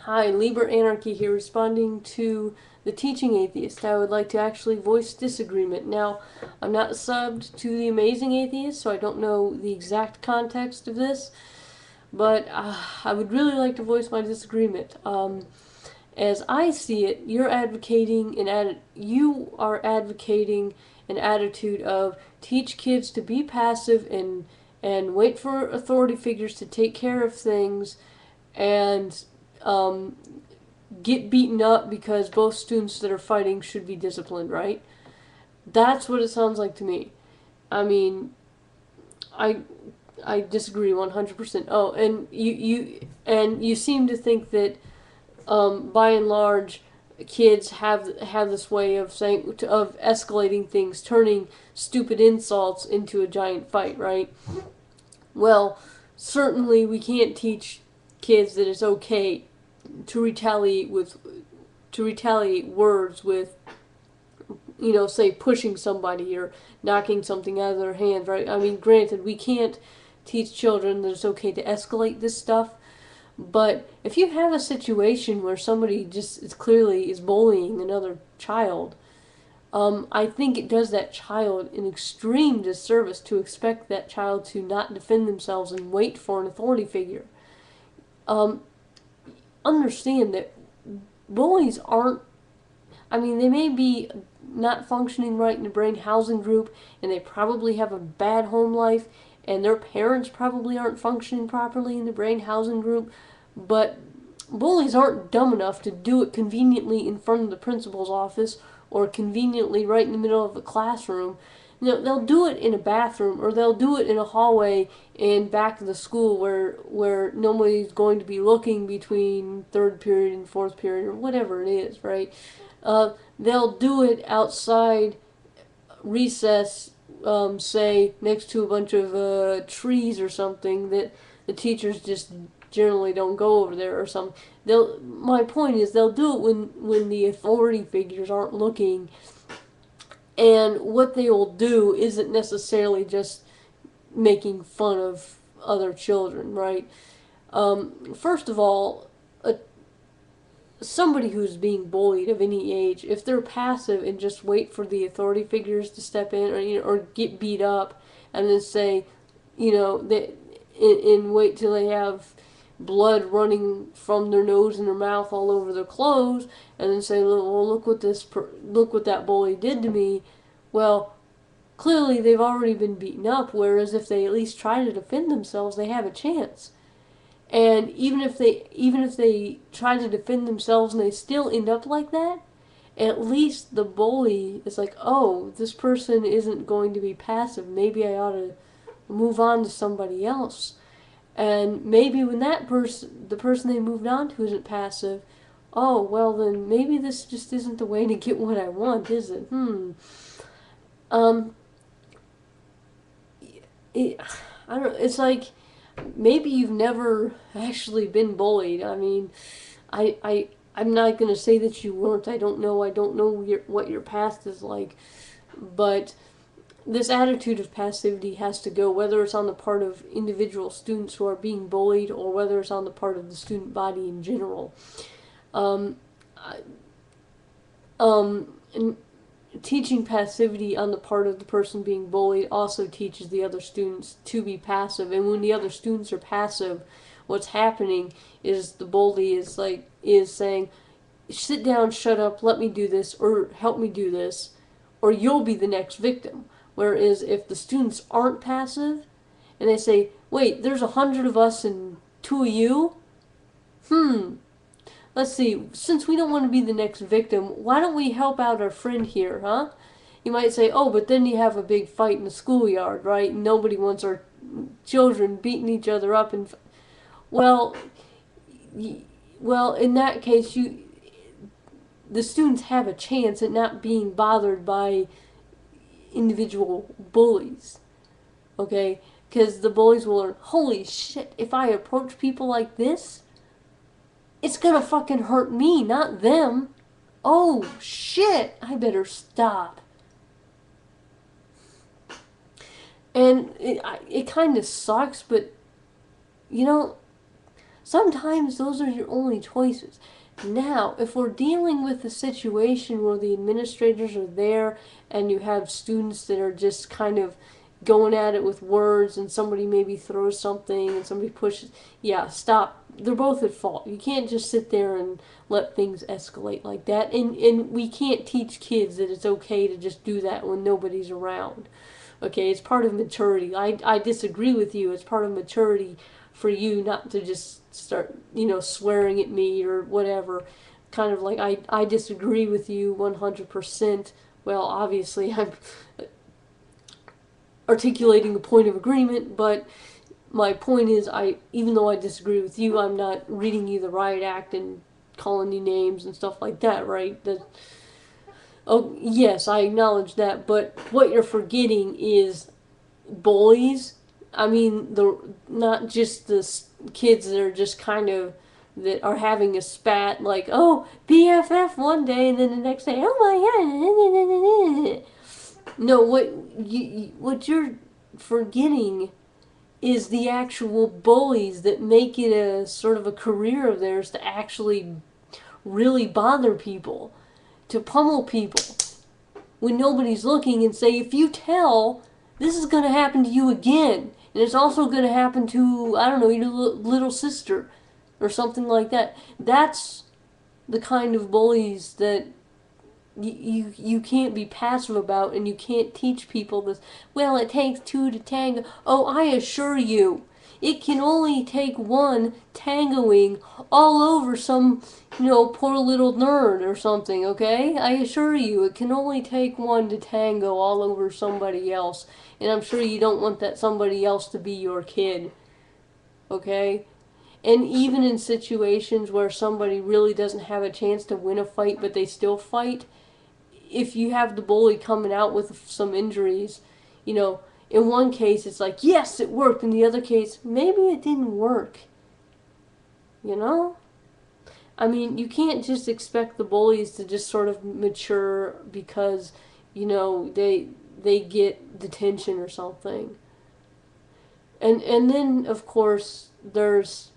Hi, Liber Anarchy here, responding to the teaching atheist. I would like to actually voice disagreement. Now, I'm not subbed to the Amazing Atheist, so I don't know the exact context of this, but I would really like to voice my disagreement. As I see it, you are advocating an attitude of teach kids to be passive and wait for authority figures to take care of things and um, get beaten up because both students that are fighting should be disciplined, right? That's what it sounds like to me. I mean, I I disagree 100%. Oh, and you seem to think that by and large kids have this way of saying of escalating things, turning stupid insults into a giant fight, right? Well, certainly we can't teach kids that it's okay to retaliate words with, say pushing somebody or knocking something out of their hand, right? I mean, granted, we can't teach children that it's okay to escalate this stuff, but if you have a situation where somebody just is clearly is bullying another child, I think it does that child an extreme disservice to expect that child to not defend themselves and wait for an authority figure. Um, Understand that bullies aren't, I mean, they may be not functioning right in the brain housing group, and they probably have a bad home life, and their parents probably aren't functioning properly in the brain housing group, but bullies aren't dumb enough to do it conveniently in front of the principal's office or conveniently right in the middle of a classroom. They'll do it in a bathroom, or they'll do it in a hallway in back of the school where nobody's going to be looking between third period and fourth period or whatever it is, right? They'll do it outside recess, say next to a bunch of trees or something that the teachers just generally don't go over there or something. My point is they'll do it when the authority figures aren't looking, and what they will do isn't necessarily just making fun of other children, right? First of all, somebody who's being bullied of any age, if they're passive and just wait for the authority figures to step in, or get beat up, and then say, that and wait till they have blood running from their nose and their mouth all over their clothes, and then say, well, look what that bully did to me. Well, clearly they've already been beaten up. Whereas if they at least try to defend themselves, they have a chance. And even if they try to defend themselves and they still end up like that, at least the bully is like, oh, this person isn't going to be passive. Maybe I ought to move on to somebody else. And maybe when the person they moved on to isn't passive, oh, well then maybe this just isn't the way to get what I want, is it? Um, I don't. It's like maybe you've never actually been bullied. I mean, I'm not gonna say that you weren't. I don't know. I don't know what your past is like, but this attitude of passivity has to go, whether it's on the part of individual students who are being bullied or whether it's on the part of the student body in general. Um, and teaching passivity on the part of the person being bullied also teaches the other students to be passive. And when the other students are passive, what's happening is the bully is saying, "Sit down, shut up, let me do this, or help me do this, or you'll be the next victim." Whereas if the students aren't passive and they say, "Wait, there's 100 of us and two of you? Hmm, let's see, since we don't want to be the next victim, why don't we help out our friend here, huh?" You might say, "Oh, but then you have a big fight in the schoolyard, right? Nobody wants our children beating each other up." And well, well, in that case, the students have a chance at not being bothered by individual bullies, okay? Because the bullies will learn, holy shit, if I approach people like this, it's gonna fucking hurt me, not them. Oh shit, I better stop. And it kind of sucks, but you know, Sometimes those are your only choices. Now, if we're dealing with a situation where the administrators are there and you have students that are just kind of going at it with words and somebody maybe throws something and somebody pushes, yeah, stop. They're both at fault. You can't just sit there and let things escalate like that. And we can't teach kids that it's okay to just do that when nobody's around. Okay, it's part of maturity. I disagree with you. It's part of maturity for you not to just start, swearing at me or whatever. Kind of like, I disagree with you 100%. Well, obviously, I'm articulating a point of agreement, but my point is, even though I disagree with you, I'm not reading you the riot act and calling you names and stuff like that, right? Oh, yes, I acknowledge that, but what you're forgetting is bullies. I mean, not just the kids that are just kind of that are having a spat, like, oh, BFF one day, and then the next day, oh my god. No, what you're forgetting is the actual bullies that make it a sort of a career of theirs to actually really bother people, to pummel people when nobody's looking and say, if you tell, this is going to happen to you again. And it's also going to happen to, I don't know, your little sister or something like that. That's the kind of bullies that you can't be passive about, and you can't teach people this. Well, it takes two to tango. Oh, I assure you, it can only take one tangoing all over some, poor little nerd or something, okay? I assure you, it can only take one to tango all over somebody else. And I'm sure you don't want that somebody else to be your kid, okay? And even in situations where somebody really doesn't have a chance to win a fight, but they still fight, if you have the bully coming out with some injuries, in one case it's like, yes, it worked. In the other case, maybe it didn't work. I mean, you can't just expect the bullies to just sort of mature because, they get detention or something. And then, of course, there's...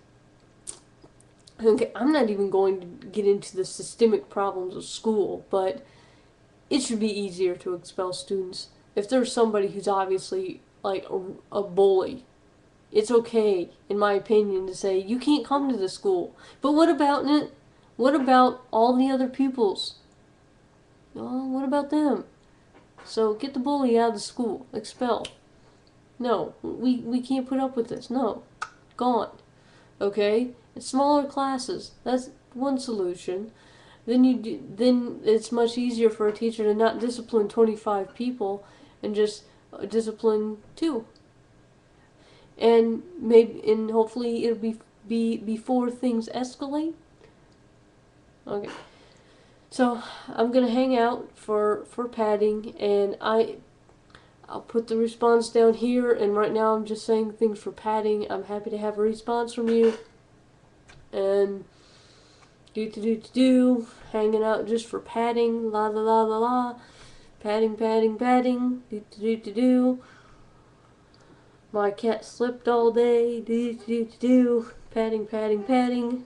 Okay, I'm not even going to get into the systemic problems of school, but it should be easier to expel students. If there's somebody who's obviously like a bully, it's okay, in my opinion, to say, you can't come to the school. But what about it? What about all the other pupils? Oh, what about them? So get the bully out of the school. Expel. No, we can't put up with this. No. Gone. Okay? It's smaller classes. That's one solution. Then it's much easier for a teacher to not discipline 25 people and just discipline 2. And hopefully it'll be before things escalate. Okay. So I'm gonna hang out for padding, and I'll put the response down here, and right now I'm just saying things for padding. I'm happy to have a response from you. And hanging out just for padding, la la la la la, padding, my cat slept all day, padding,